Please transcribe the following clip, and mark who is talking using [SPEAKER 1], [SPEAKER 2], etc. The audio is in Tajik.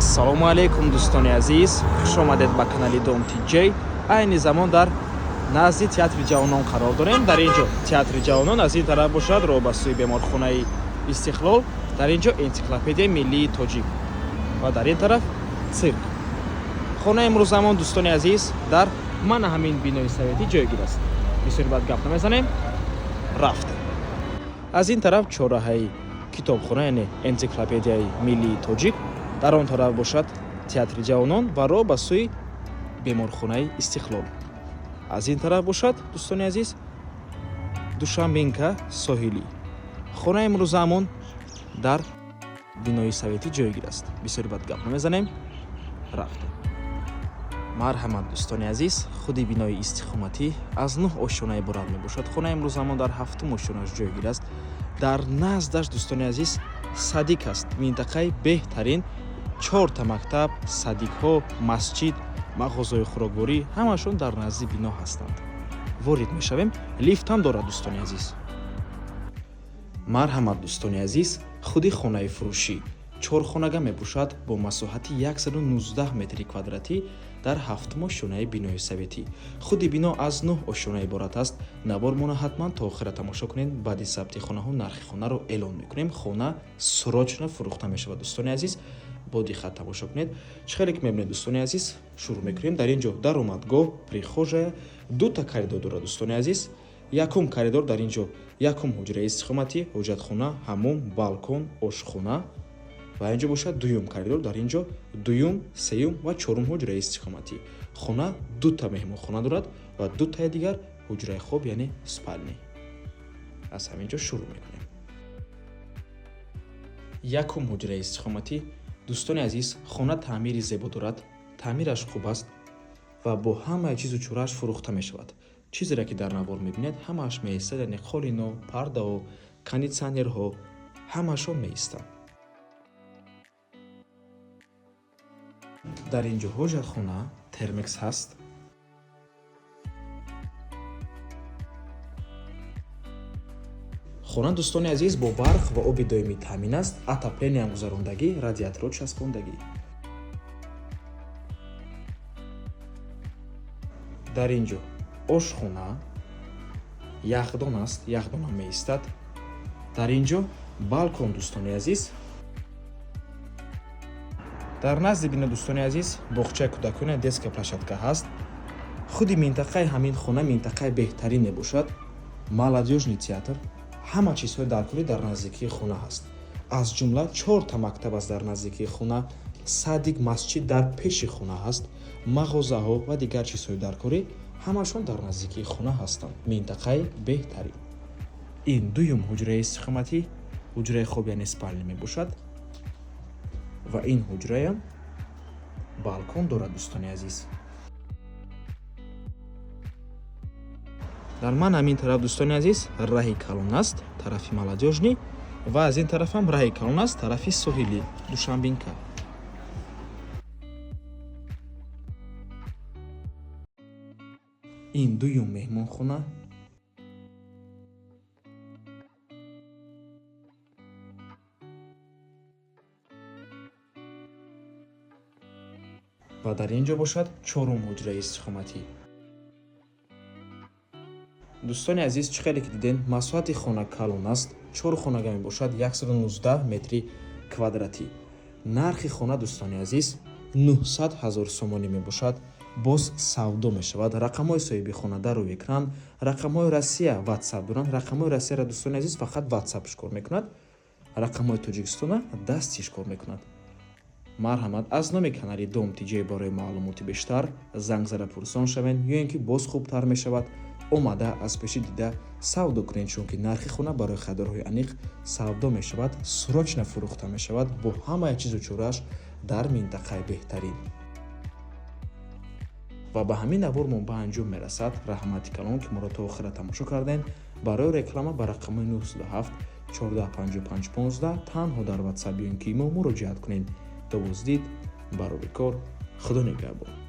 [SPEAKER 1] ассалому алейкум дӯстони азиз, хуш омадед ба канали Dom TJ. Айни замон дар назди театри ҷавонон қарор дорем. Дар инҷо театри ҷавонон, аз ин тараф бошад роҳ ба сӯи беморхонаи Истиқлол, дар инҷо энциклопедияи миллии тоҷик ва дар ин тараф цирк. Хонаи имрӯзамон дӯстони азиз дар мана ҳамин бинои советӣ ҷойгир аст. Бисёр бад гап намезанем, рафтем. Аз ин тараф чораҳаи китобхона, яъне энциклопедияи миллии тоҷик, дар он тараф бошад театри ҷавонон ва роҳ ба сӯи беморхонаи Истиқлол. Аз ин тараф бошад дӯстони азиз душанбинка соҳилӣ. Хонаи имрӯзамон дар бинои советӣ ҷойгир аст. Бисёр бад гап намезанем, рафтем. марҳамат дӯстони азиз, худи бинои истиқоматӣ аз 9 ошёна иборат мебошад. Хонаи имрӯзамон дар 7 ошёнаш ҷойгир аст. Дар наздаш дӯстони азиз садик аст. Минтақаи беҳтарин 4 мактаб, садикҳо, масҷид, мағозаи хӯрокворӣ ҳамашон дар назди бино ҳастанд. Ворид мешавем. Лифт ҳам дорад дӯстони азиз. марҳамат дӯстони азиз, худи хонаи фурӯшӣ 4хонага мебошад бо масоҳати 119 метри квадратӣ дар 7 ошёнаи бинои советӣ. Худи бино аз 9 ошёна иборат аст. Набормона ҳатман то охира тамошо кунед. Баъди сабти хонаҳо нархи хонаро эълон мекунем. Хона срочно фурӯхта мешавад дӯстони азиз. Бо диққат тамошо кунед. Чӣ хеле ки мебинед дӯстони азиз, шурӯъ мекунем. Дар инҷо даромадгоҳ, прихожая, 2 коридор дорад дӯстони азиз. Якум коридор дар инҷо якум ҳуҷраи истиқоматӣ, ҳоҷатхона, ҳаммом, балкон, ошхона ва инҷо бошад дуюм коридор. Дар инҷо дуюм, сеюм ва чорум ҳуҷраи истиқоматӣ. Хона 2 меҳмонхона дорад ва 2 дигар ҳуҷраи хоб, яъне спални. Аз ҳаминҷо шурӯъ мекунем. Якум ҳуҷраи истиқоматӣ. дӯстони азиз, хона таъмири зебо дорад. Таъмираш хуб аст ва бо ҳамаи чизу чорааш фурӯхта мешавад. Чизеро ки дар навор мебинед, ҳамааш меистад, яъне қолино, пардаҳо, кондитсионерҳо ҳамашон меистанд. дар инҷо ҳоҷатхона термекс ҳаст. хона дӯстони азиз бо барқ ва оби доимӣ таъмин аст. отоплениям гузарондагӣ, радиаторро часпондагӣ. дар инҷо ошхона, яхдон аст, яхдонам меистад. дар инҷо балкон дӯстони азиз. дар назди бино дӯстони азиз боғчаи кӯдакона, детская площадка ҳаст. худи минтақаи ҳамин хона минтақаи беҳтарин мебошад. молодёжный театр, ҳама чизҳои даркорӣ дар наздикии хона ҳаст. аз ҷумла 4 мактаб аст дар наздикии хона. садик, масҷид дар пеши хона ҳаст. мағозаҳо ва дигар чизҳои даркорӣ ҳамашон дар наздикии хона ҳастанд. минтақаи беҳтарин. ин дуюм ҳуҷраи истиқоматӣ, ҳуҷраи хоб, яъне спални мебошад ва ин ҳуҷраям балкон дорад дӯстони азиз. дар ман ҳамин тараф дӯстони азиз раҳи калон аст, тарафи молодёжный ва аз ин тараф ҳам раҳи калон аст, тарафи соҳилӣ, душанбинка. ин дуюм меҳмонхона. ва дар инҷо бошад чорум ҳуҷраи истиқоматӣ. дӯстони азиз, чӣ хеле ки дидем, масоҳати хона калон аст. 4 хонага мебошад, 119 метри квадратӣ. нархи хона дӯстони азиз 900 000 сомонӣ мебошад. боз савдо мешавад. рақамҳои соҳиби хона дар рӯи экран. рақамҳои Россия WhatsApp доранд. рақамҳои Россияро дӯстони азиз фақат WhatsApp кор мекунад. рақамҳои Тоҷикистона дастиш кор мекунад. марҳамат, аз номи канали Dom TJ барои маълумоти бештар занг зада пурсон шавед ё ин ки боз хубтар мешавад, омада аз пеши дида савдо кунед, чунки нархи хона барои харидорҳои аниқ савдо мешавад, срочно фурӯхта мешавад бо ҳамаи чизу чорааш дар минтақаи беҳтарин. ва ба ҳамин навор мо ба анҷом мерасад. раҳмати калон ки моро то охира тамошо кардем. барои реклама ба рақамҳои 937 1455 15 танҳо дар WhatsApp ё ин ки имо муроҷиат кунед. До воздид, барори кор, худо нигаҳбон.